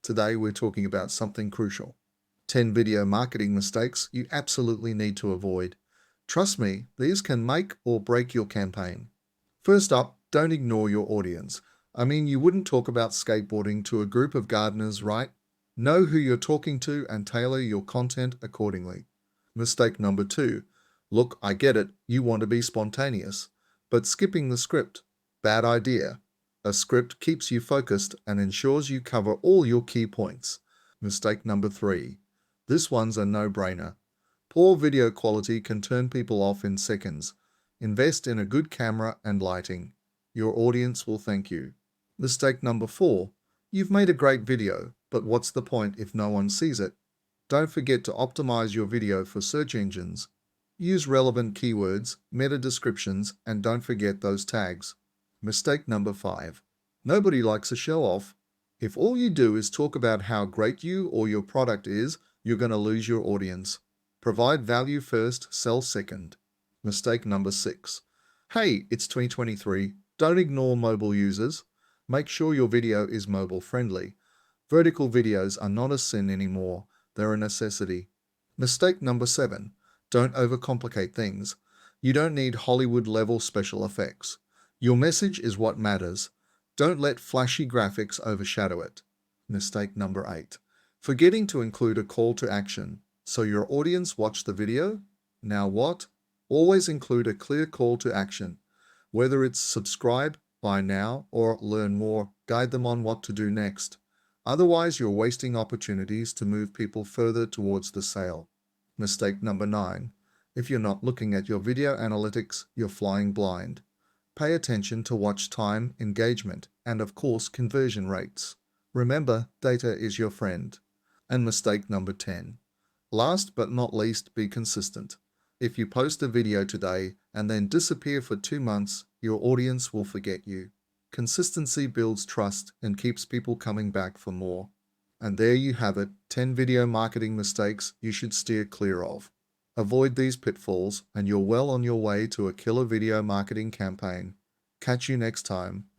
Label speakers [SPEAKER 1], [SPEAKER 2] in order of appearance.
[SPEAKER 1] Today we're talking about something crucial. 10 video marketing mistakes you absolutely need to avoid. Trust me, these can make or break your campaign. First up, don't ignore your audience. You wouldn't talk about skateboarding to a group of gardeners, right? Know who you're talking to and tailor your content accordingly. Mistake number 2. Look, I get it, you want to be spontaneous, but skipping the script. Bad idea. A script keeps you focused and ensures you cover all your key points. Mistake number 3. This one's a no-brainer. Poor video quality can turn people off in seconds. Invest in a good camera and lighting. Your audience will thank you. Mistake number 4. You've made a great video, but what's the point if no one sees it? Don't forget to optimize your video for search engines. Use relevant keywords, meta descriptions, and don't forget those tags. Mistake number 5. Nobody likes a show-off. If all you do is talk about how great you or your product is, you're going to lose your audience. Provide value first, sell second. Mistake number 6. Hey, it's 2023. Don't ignore mobile users. Make sure your video is mobile friendly. Vertical videos are not a sin anymore. They're a necessity. Mistake number 7. Don't overcomplicate things. You don't need Hollywood-level special effects. Your message is what matters. Don't let flashy graphics overshadow it. Mistake number 8. Forgetting to include a call to action. So your audience watch the video? Now what? Always include a clear call to action. Whether it's subscribe, buy now, or learn more, guide them on what to do next. Otherwise, you're wasting opportunities to move people further towards the sale. Mistake number 9. If you're not looking at your video analytics, you're flying blind. Pay attention to watch time, engagement, and of course, conversion rates. Remember, data is your friend. And mistake number 10. Last but not least, be consistent. If you post a video today and then disappear for 2 months, your audience will forget you. Consistency builds trust and keeps people coming back for more. And there you have it, 10 video marketing mistakes you should steer clear of. Avoid these pitfalls and you're well on your way to a killer video marketing campaign. Catch you next time.